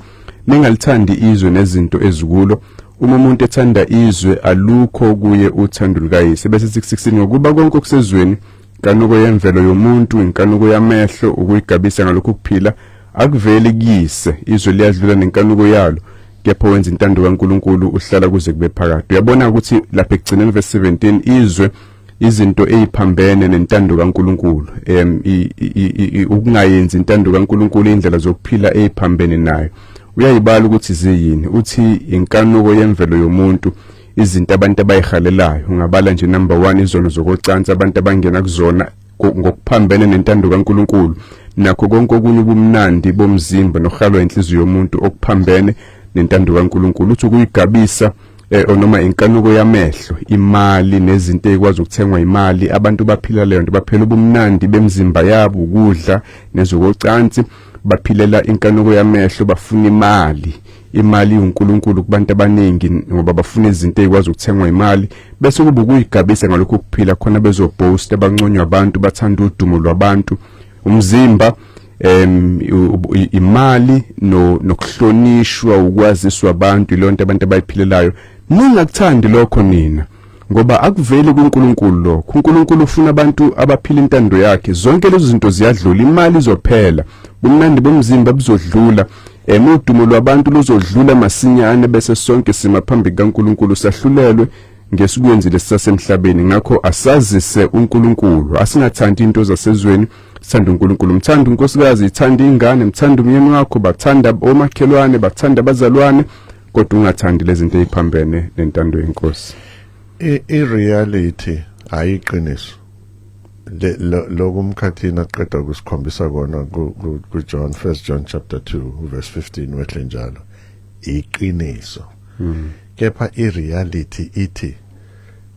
ningalithandi izwe nezinto ezikulo. Uma umuntu ethanda izwe alukho kuye uthando lukaYise. Bese 16 ngokuba konke okusezweni, inkanuko yemvelo yomuntu, inkanuko yamehlo, ukuyigabisa ngalokho kuphila, akuveli kuyise. Izwe liyadlula nenkanuko yalo, kepha wenza intando kaNkulunkulu uhlala kuze kube phakade. Uyabona ukuthi lapha ekugcineni verse 17, izwe izinto eziphambene nentando kaNkulunkulu, ukungayenzi intando kaNkulunkulu, indlela zokuphila eziphambene nayo. Uyayibala ukuthi ziyini, uthi inkanuko yemvelo yomuntu, izinto abantu abayihalelayo. Ungabala nje number 1, izono zokucansa, abantu abangena kuzona ngokuphambene nentando kaNkulunkulu, nakho konke okunye ubumnandi bomzimba nohalwa inhliziyo yomuntu okuphambene nentando kaNkulunkulu. Uthi ukuyigabisa noma inkanuko yamehlo, imali nezinto ezikwazi ukuthengwa imali. Abantu baphila leyo nto, baphela ubumnandi bemzimba yabo, ukudla nezokucansi, baphilela inkanuko yamehlo, bafuna imali uNkulunkulu kubantu abaningi ngoba bafuna izinto ezikwazi ukuthengwa imali. Bese kuba ukuyigabisa ngalokho kuphila khona bezoboast, abanconywa abantu, bathanda udumo lwabantu, umzimba, imali nokuhlonishwa, ukwaziswa abantu, ilonto abantu abayiphilelayo. Ningakuthandi lokho nina, ngoba akuveli kuNkulunkulu lokho. uNkulunkulu ufuna abantu abaphila intando yakhe. Zonke lezo zinto ziyadlula, imali izophela, ubumnandi bomzimba buzodlula, udumo lwabantu luzodlula masinyane, bese sonke sima phambi kaNkulunkulu sahlulelwe ngesikwenzile sisasemhlabeni. Ngakho asazise uNkulunkulu, asingathandi into zasezweni, sithanda uNkulunkulu. Mthanda unkosikazi, ithanda ingane, mthanda umyeni wakho, bathanda omakhelwane, bathanda abazalwane, kodwa ungathandi lezi zinto eziphambene nentando yenkosi. I-reality ayiqiniso. Lokumkhathini aqeda ukusikhombisa kona kuJohn, 1 John chapter 2 verse 15 wehle njalo, iqiniso. Kepha i-reality ithi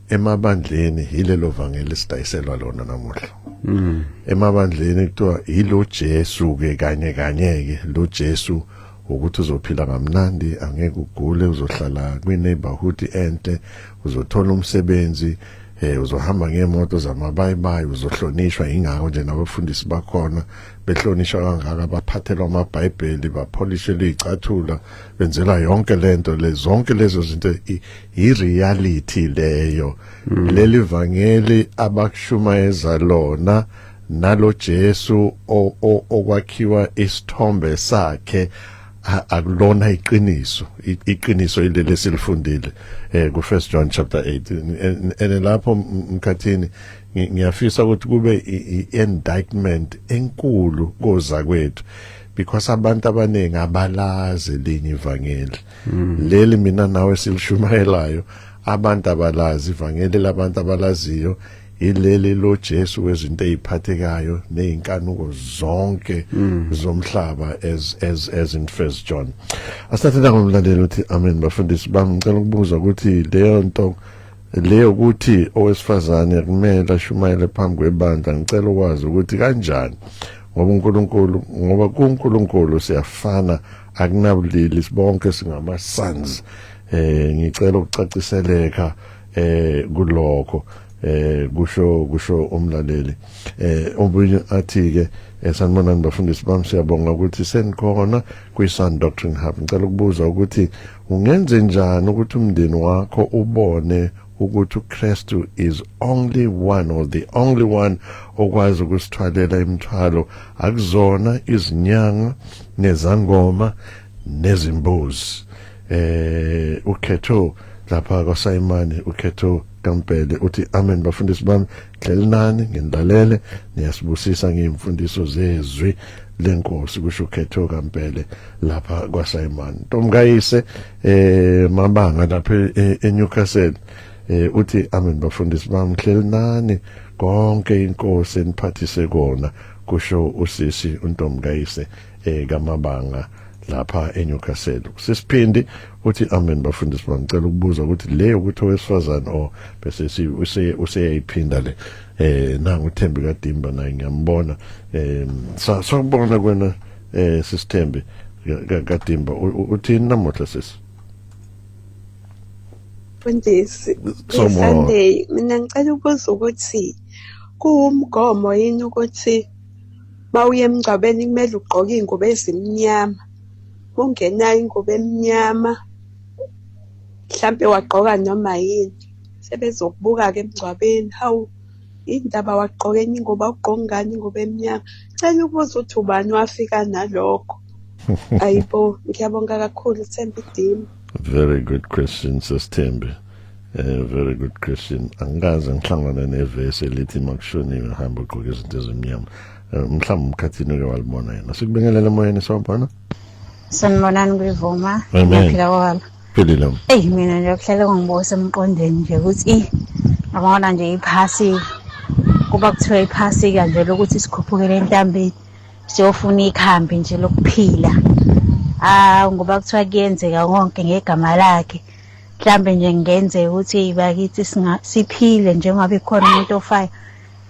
emabandleni yilelo vangeli sidayiselwa lona namuhla. Emabandleni kuthiwa yilo Jesu ke kanye ke lo Jesu ukuthi uzophila ngamnandi, angeke ugule, uzohlala kwineighborhood enhle, uzothola umsebenzi, uzohamba ngemoto zamabayibayi, uzohlonishwa. Ingakho nje nabafundisi bakhona behlonishwa kangaka, baphathelwa amaBhayibheli, bapholishelwa izicathula, benzela yonke lento, zonke lezo zinto. I-reality leyo. Leli vangeli abakushumayeza lona nalo Jesu okwakhiwa isithombe sakhe akulona iqiniso ilele silifundile ku 1 John chapter 8 and lapho mkhathini ngiyafisa ukuthi kube indictment enkulu koza kwethu because abantu abaningi abalazi linye ivangeli leli mina nawe silishumayelayo abantu abalazi ivangeli labantu abalaziyo ileli lo Jesu wezinto eziphathekayo neinkanuko zonke zomhlaba as in 1 John. Asathatha ngomlandeli uthi amen bafundisi bami ngicela ukubuza ukuthi leyo nto leyo ukuthi owesifazane kumele ashumayele phambi kwebandla ngicela ukwazi ukuthi kanjani ngoba kuNkulunkulu siyafana akunabulili sibonke singama sons ngicela ukucaciseleka kulokho kusho umlaleli obunye athi ke sanibonani bafundisi bami siyabonga ukuthi senikhona kwi-Sun Doctrine Hub ngicela ukubuza ukuthi ungenze njani ukuthi umndeni wakho ubone ukuthi uKristu is only one or the only one okwazi ukusithwalela imithwalo akuzona izinyanga nezangoma nezimbuzi ukhetho lapha kwaSayimani ukhetho Kampele uthi amen bafundisi bami hlelinani ngendlalele niyasibusisa ngeimfundiso zezwi lenkosi kusho ukhetho Kampele lapha kwaSayimani Ntomkayise mabanga lapha eNewcastle uthi amen bafundisi bami hlelinani konke inkosi eniphathise kona kusho usisi uNtomkayise kamabanga lapha eNewcastle sisiphindi uthi amen bafundisi bami ngicela ukubuza ukuthi le ukuthi owesifazane bese useyayiphinda le nangu uThembi kaDimba naye ngiyambona sakubona kwena sisithembi kaDimba uthini namuhla sisi Mfundisi Sunday mina ngicela ukubuza ukuthi kuwumgomo yini ukuthi mawuye emngcwabeni kumele ugqoke ingubo ezimnyama ungenayo ingubo emnyama mhlambe wagqoka noma yini sebezokubuka ke emngcwabeni hawu indaba wagqoka enye ingubo awugqoka ngani ingubo emnyama cela ukubuza ukuthi ubani wafika nalokho ayibo ngiyabonga kakhulu Thembi Dimo. Very good question Thembi very good question angaze ngihlangana nevesi elithi makushoniwe hamba ugqoke izinto ezimnyama mhlawumbe umkhathini ke walibona yena sikubingelela emoyeni sawubona sanibonani kwivuma ngiphila kwala philile mina nje kuhlele ngibuza emqondweni nje ukuthi abona nje iphasi kuba kuthiwa iphasi kanje lokuthi sikhuphukele entambeni siyofuna ikhambi nje lokuphila ngoba kuthiwa kuyenzeka konke ngegama lakhe mhlambe nje ngenze ukuthi bakithi siphile njengoba ikhona umuntu ofayo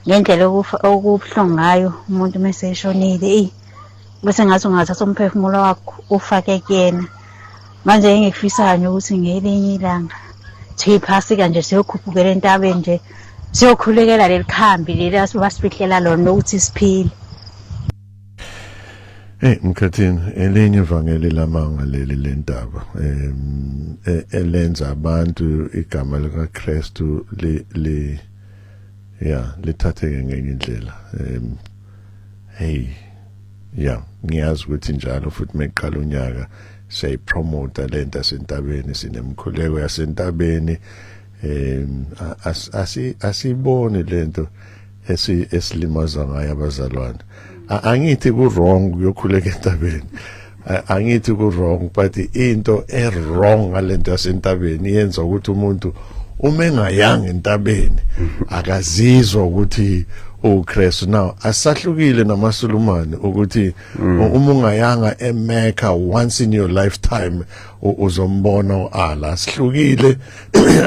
ngendlela okubuhlungu ngayo umuntu meseshonile bese ngathi ungathatha umphefumulo wakho ufake kuyena manje engikufisayo ukuthi ngelinye ilanga thiphasi kanje siyokhuphukela entabeni nje siyokhulekela lelikhambi leli asibasifihlela lona ukuthi siphile. Mkhathini elinye ivangeli lamanga leli lentaba elenza abantu igama lika Kristu lithatheke ngenye indlela ngiyazi ukuthi njalo futhi meqala unyaka siyayipromote lento asentabeni sinemkhuleko yasentabeni asibone lento esilimaza ngayo abazalwane angithi ku wrong ukuyokhuleka entabeni angithi ku wrong but into wrong ngalento yasentabeni yenza ukuthi umuntu uma engayanga entabeni akazizwa ukuthi uKristu now asahlukile namaSulumane ukuthi uma ungayanga eMecca once in your lifetime uzombona uAllah asihlukile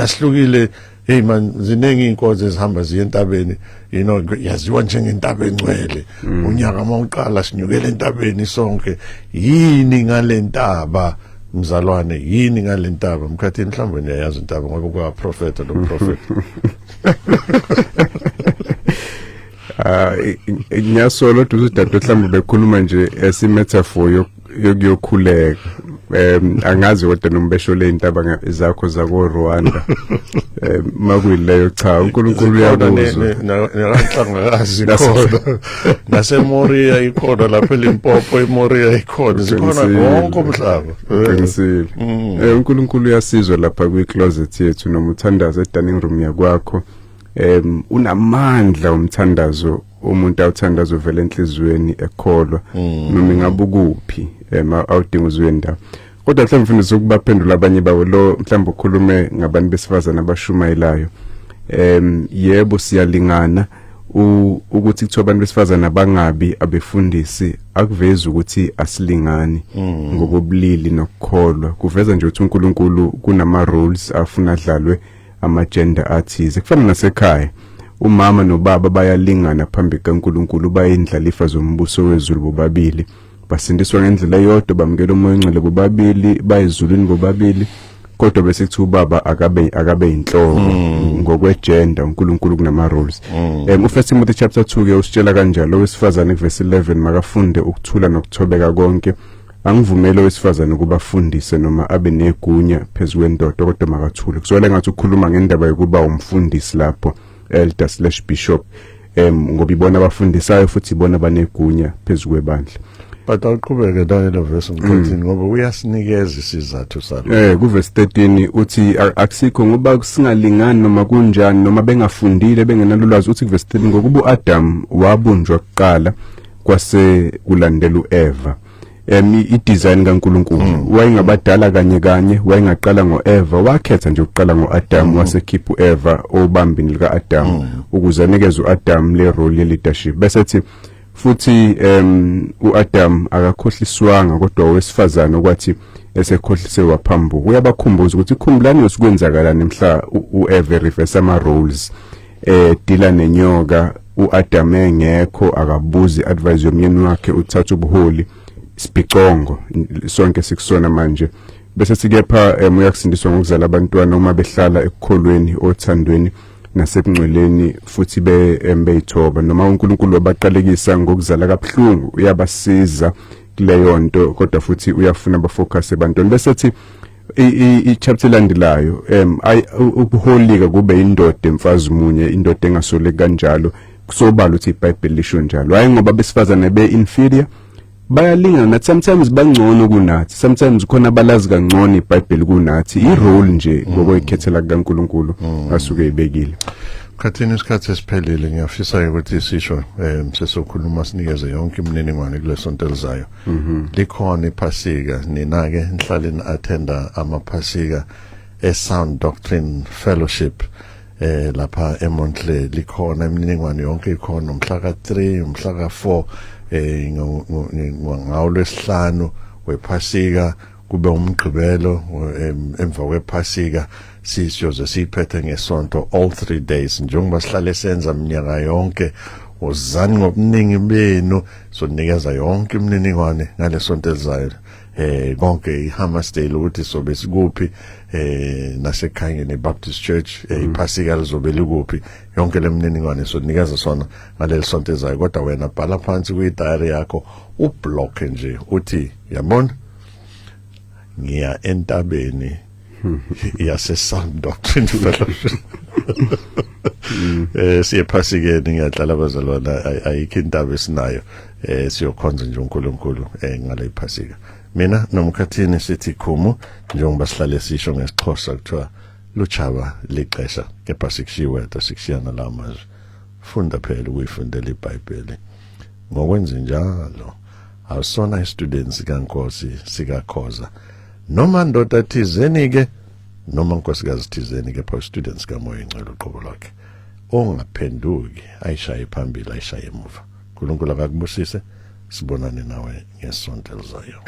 asihlukile hey man ziningi inkonzo ezihamba ziye entabeni yaziwa njengentaba engcwele unyaka mawuqala sinyukele entabeni sonke yini ngalentaba mzalwane yini ngalentaba mkhathini mhlawumbe niyayazi intaba ngoba kwa prophet lo prophet ngiyasola ukuthi udade mhlawumbe bekhuluma nje esimetaphor yokuyokhuleka angazi kodwa nombesho le intaba zakho zako Rwanda makuyileyo cha uNkulunkulu uyakuzwa nakanhlangakazi khona naseMoria ikhona lapha eLimpopo eMoria ikhona zikhona wonke umhlaba qinisile uNkulunkulu uyasizwa lapha kwi-closet yethu noma uthandaza edining room yakwakho unamandla umthandazo umuntu awuthandaza uvela enhlizweni ekholwa noma ngabe ukuphi awudinga uzwenda kodwa mhlawumbe mfundisi ukubaphendula abanye bawo lo mhlawumbe ukhulume ngabantu besifazana abashumayelayo yebo siyalingana ukuthi kuthiwa abantu besifazana bangabi abefundisi akuvezi ukuthi asilingani ngokobulili nokukholwa kuveza nje ukuthi uNkulunkulu kunama rules afuna adlalwe ama gender athize kufana nasekhaya umama nobaba bayalingana phambi kaNkulunkulu bayindlalifa zombuso wezulu bobabili basindiswa ngendlela eyodwa bamukela umoya ongcwele bobabili bayizulwini bobabili kodwa bese kuthi ubaba akabe inhloko ngokwegender uNkulunkulu kunama rules uFirst Timothy chapter 2 ke usitshela kanjalo wesifazane verse 11 makafunde ukuthula nokuthobeka konke angivumele wesifazane ukuba fundise noma abe negunya phezulu kwendoda kodwa makathule kuzwela ngathi ukukhuluma ngendaba yokuba umfundisi lapho elder/bishop ngoba ibona abafundisayo futhi ibona banegunya phezulu kwebandla but awuqhubeke dayelo verse 13 ngoba uyasinikeza isizathu salo kuverse 13 uthi akusikho ngoba singalingani noma kunjani noma bengafundile bengenalolwazi uthi kuverse 13 ngokuba uAdam wabunjwa kuqala kwase kulandela uEva i-design kaNkulunkulu wayengabadala kanye wayengaqala ngoEva wakhetha nje ukuqala ngoAdam wasekhipha uEva obambini likaAdam ukuze anikeze uAdam le role ye leadership bese thi futhi uAdam akakhohliswanga kodwa owesifazane okwathi esekhohlise waphambuka uyabakhumbuza ukuthi ikhumbulani osikwenzakalana mhla uEva reverse ama roles dila nenyoka uAdam engekho akabuzi advise yomyeni wakhe uthatha ubuholi sipicongo sonke sikusona manje bese sikepha uyakusindiswa ngokuzala abantwana uma behlala ekukholweni othandweni nasebungcweleni futhi beyithoba noma uNkulunkulu wabaqalekisa ngokuzala kabuhlungu uyabasiza kuleyo nto kodwa futhi uyafuna bafocus ebantwini bese thi i-chapter landelayo ukuholika kube indoda emfazi munye indoda engasole kanjalo kusobala ukuthi iBhayibheli lisho njalo hayi ngoba besifazane be-inferior bayalingana sometimes bangcono kunathi sometimes khona abalazi kangcono iBhayibheli kunathi i-role nje ngokuyikhethela kaNkulunkulu asuke ibekile Khathini isikhathi esiphelile ngiyafisa ukuthi sisho sesokhuluma sinikeze yonke imininingwane kulesonto elizayo likhona iphasika nina ke nihlale attenda amaphasika eSound Doctrine Fellowship lapha eMontle likhona imininingwane yonke ikhona umhla ka3 umhla ka4 ngawolwesihlanu wephasika kube umgqibelo emva kwephasika siyoze siphethe ngesonto all 3 days njengoba sihlale senza minyaka yonke uzani ngobuningi benu sonikeza yonke imininingwane ngalesonto elizayo konke iHammersdale ukuthi sobe sikuphi nasekhanyeni Baptist Church iphasika lizobe likuphi yonke lemininingwane sonikeza sona ngaleli sonto elizayo kodwa wena bhala phansi kwi-diary yakho ublock nje uthi yabona ngiya entabeni yaseSound Doctrine Fellowship siyephasikeni ngiyadlala abazalwana ayikho intaba esinayo siyokhonza nje uNkulunkulu ngale iphasika mina nomkhathini sithi khumu njengoba sihlale sisho ngesixhosa kuthiwa luchaba lixesha kepha sikushiwe sikusiyana lamazwi funda phela ukuyifundela iBhayibheli ngokwenza njalo awusona students kaNkosi sikakhoza noma ndoda thizeni ke noma nkosikazi thizeni ke students kamoya ingcelo uqobo lakhe ongaphenduki ayishaye phambili ayishaye emuva uNkulunkulu akakubusise sibonane nawe ngesonto elizayo.